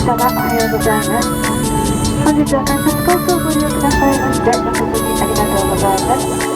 様、おはようございます。本日は改札コースをご利用くださいまして誠にありがとうございます。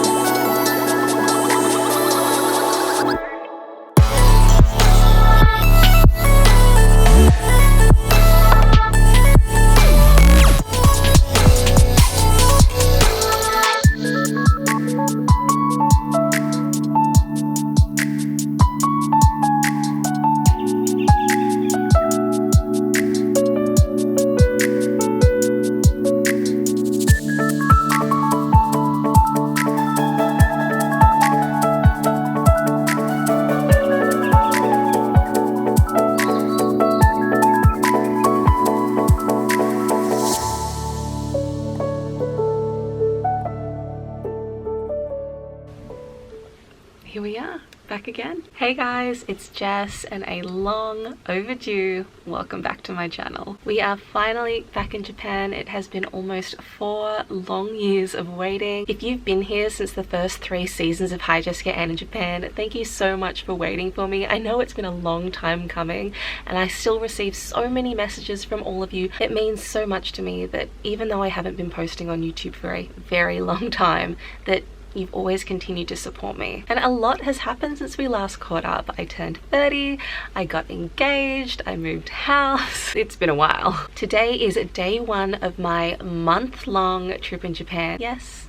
Here we are, back again. Hey guys, it's Jess and a long overdue welcome back to my channel. We are finally back in Japan. It has been almost 4 long years of waiting. If you've been here since the first 3 seasons of hijessicaanne in Japan, thank you so much for waiting for me. I know it's been a long time coming and I still receive so many messages from all of you. It means so much to me that even though I haven't been posting on YouTube for a very long time, that you've always continued to support me. And a lot has happened since we last caught up. I turned 30, I got engaged, I moved house. It's been a while. Today is day 1 of my month-long trip in Japan. Yes,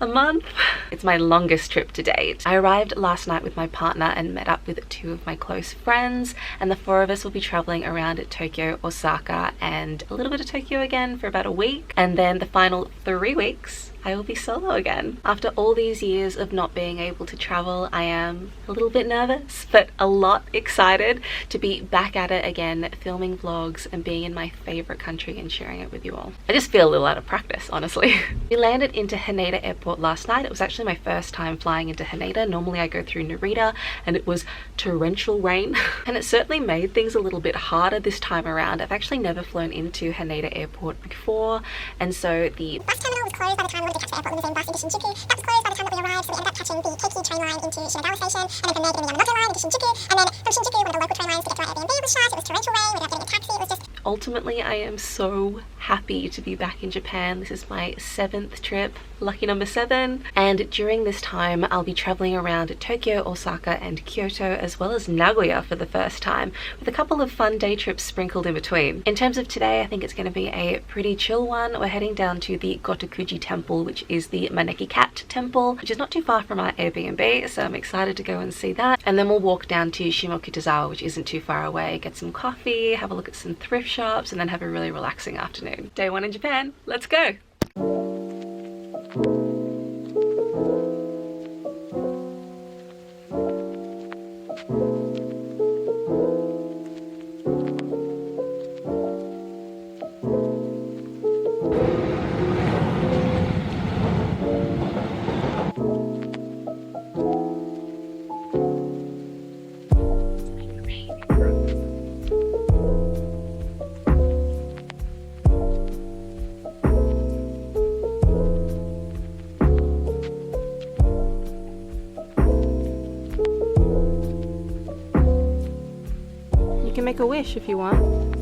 a month. It's my longest trip to date. I arrived last night with my partner and met up with 2 of my close friends, and the 4 of us will be traveling around Tokyo, Osaka, and a little bit of Tokyo again for about a week. And then the final 3 weeks, I will be solo again. After all these years of not being able to travel, I am a little bit nervous, but a lot excited to be back at it again, filming vlogs and being in my favorite country and sharing it with you all. I just feel a little out of practice, honestly. We landed into Haneda Airport last night. It was actually my first time flying into Haneda. Normally I go through Narita and it was torrential rain and it certainly made things a little bit harder this time around. I've actually never flown into Haneda Airport before, and so the bus terminal was closed by the time we wanted to catch the airport limousine bus into Shinjuku. That was closed by the time that we arrived, so we ended up catching the Keiki train line into Shimokitazawa station, and then from there getting the Yamanote line into Shinjuku, and then from Shinjuku one of the local train lines to get to our Airbnb was shut. It was torrential rain, we ended up getting a taxi. It was just... Ultimately, I am so happy to be back in Japan. This is my 7th trip, lucky number 7, and during this time I'll be traveling around Tokyo, Osaka and Kyoto, as well as Nagoya for the first time, with a couple of fun day trips sprinkled in between. In terms of today, I think it's going to be a pretty chill one. We're heading down to the Gotokuji Temple, which is the Meiji Cat Temple, which is not too far from our Airbnb, so I'm excited to go and see that. And then we'll walk down to Shimokitazawa, which isn't too far away, get some coffee, have a look at some thrift shops, and then have a really relaxing afternoon. Day 1 in Japan, let's go! You can make a wish if you want.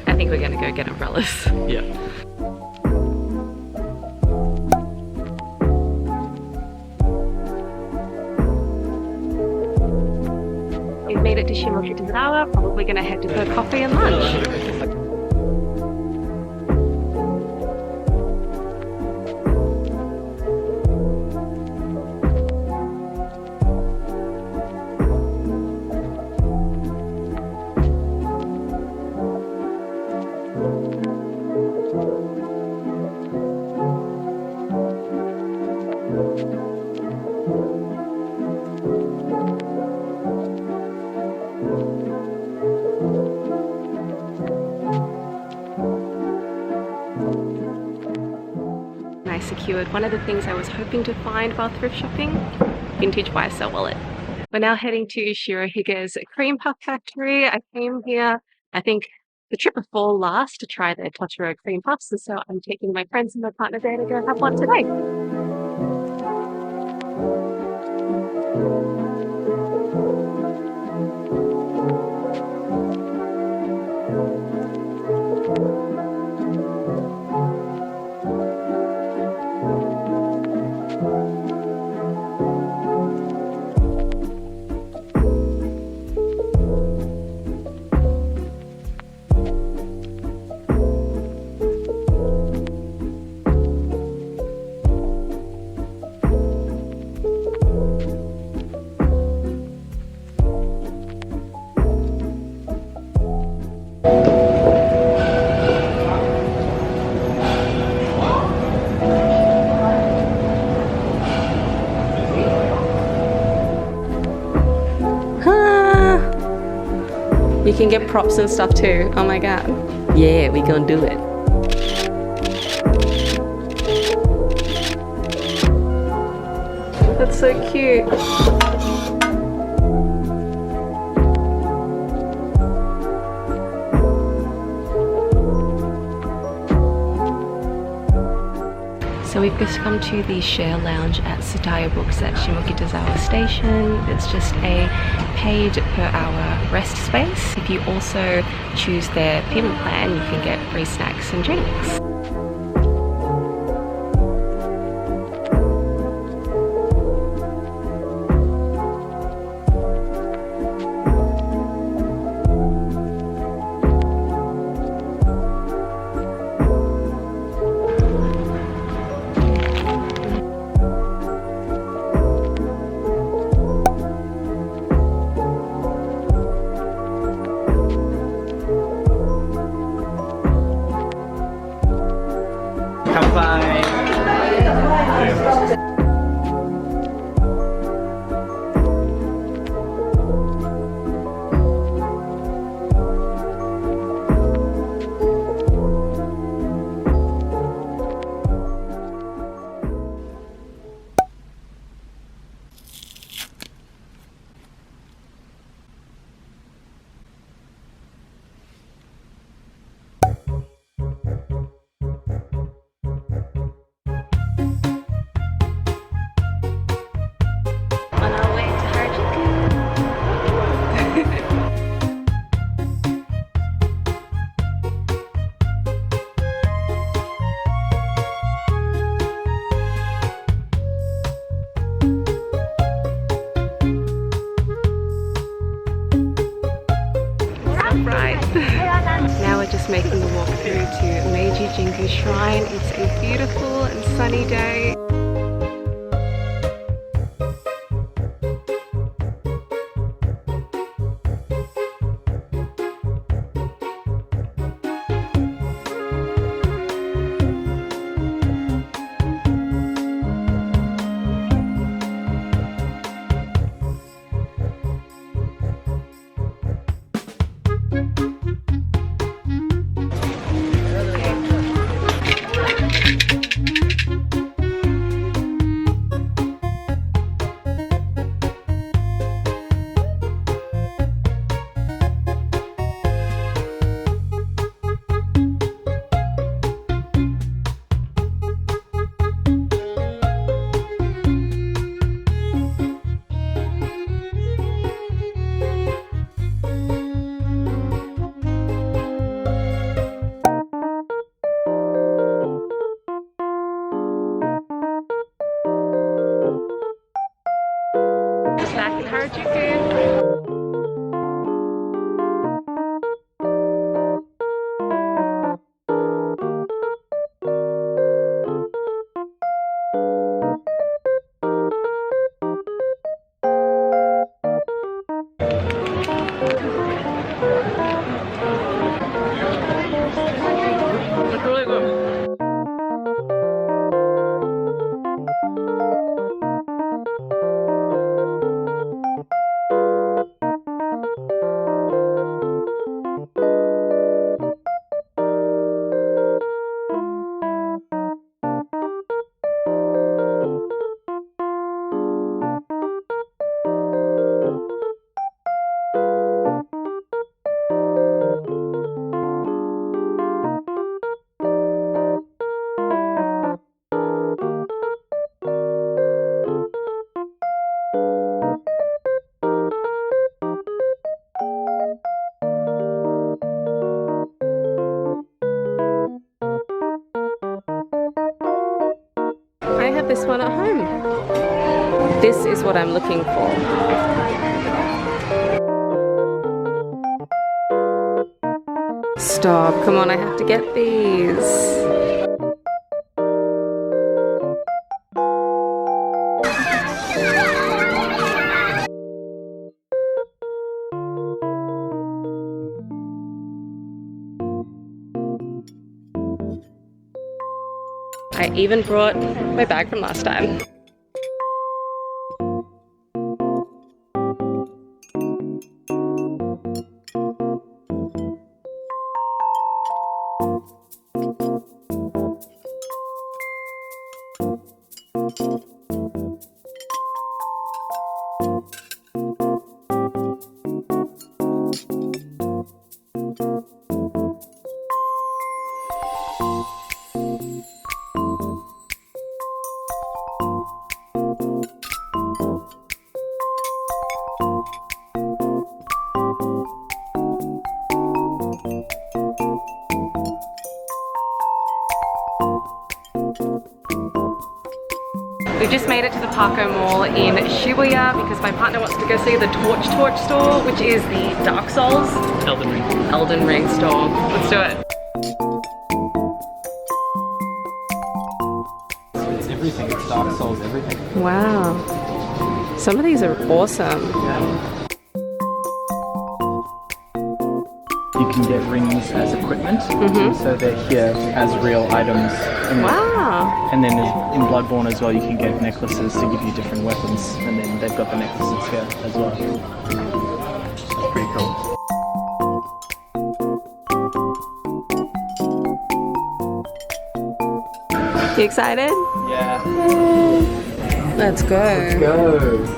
I think we're gonna go get umbrellas. Yeah. We've made it to Shimokitazawa, probably gonna head to for coffee and lunch. secured one of the things I was hoping to find while thrift shopping, vintage buy-sell wallet. We're now heading to Shirohige's cream puff factory. I came here, I think, the trip before last to try their Totoro cream puffs, and so I'm taking my friends and my partner there to go have one today. You can get props and stuff too. Oh my god. Yeah, we gonna do it. That's so cute. So we've just come to the share lounge at Tsutaya Books at Shimokitazawa station. It's just a paid per hour rest space. If you also choose their payment plan, you can get free snacks and drinks. On our way to Harajuku. Right. Now we're just making the walk through to Meiji Shrine. It's a beautiful and sunny day. one at home. This is what I'm looking for. Stop, come on, I have to get these. I even brought my bag from last time. We've just made it to the Parko Mall in Shibuya because my partner wants to go see the Torch store, which is the Dark Souls Elden Ring store. Let's do it. It's everything, it's Dark Souls, everything. Wow. Some of these are awesome. Yeah. You can get rings as equipment, so they're here as real items. Wow. And then in Bloodborne as well, you can get necklaces to give you different weapons, and then they've got the necklaces here as well. It's pretty cool. You excited? Yeah. Let's go. Let's go.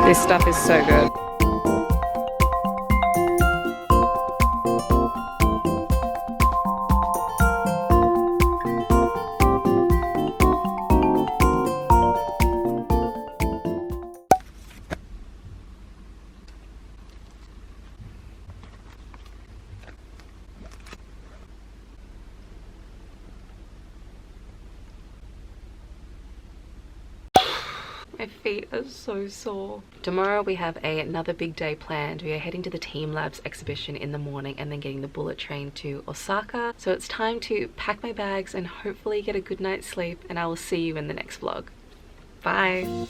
This stuff is so good. My feet are so sore. Tomorrow we have another big day planned. We are heading to the Team Labs exhibition in the morning and then getting the bullet train to Osaka. So it's time to pack my bags and hopefully get a good night's sleep, and I will see you in the next vlog. Bye.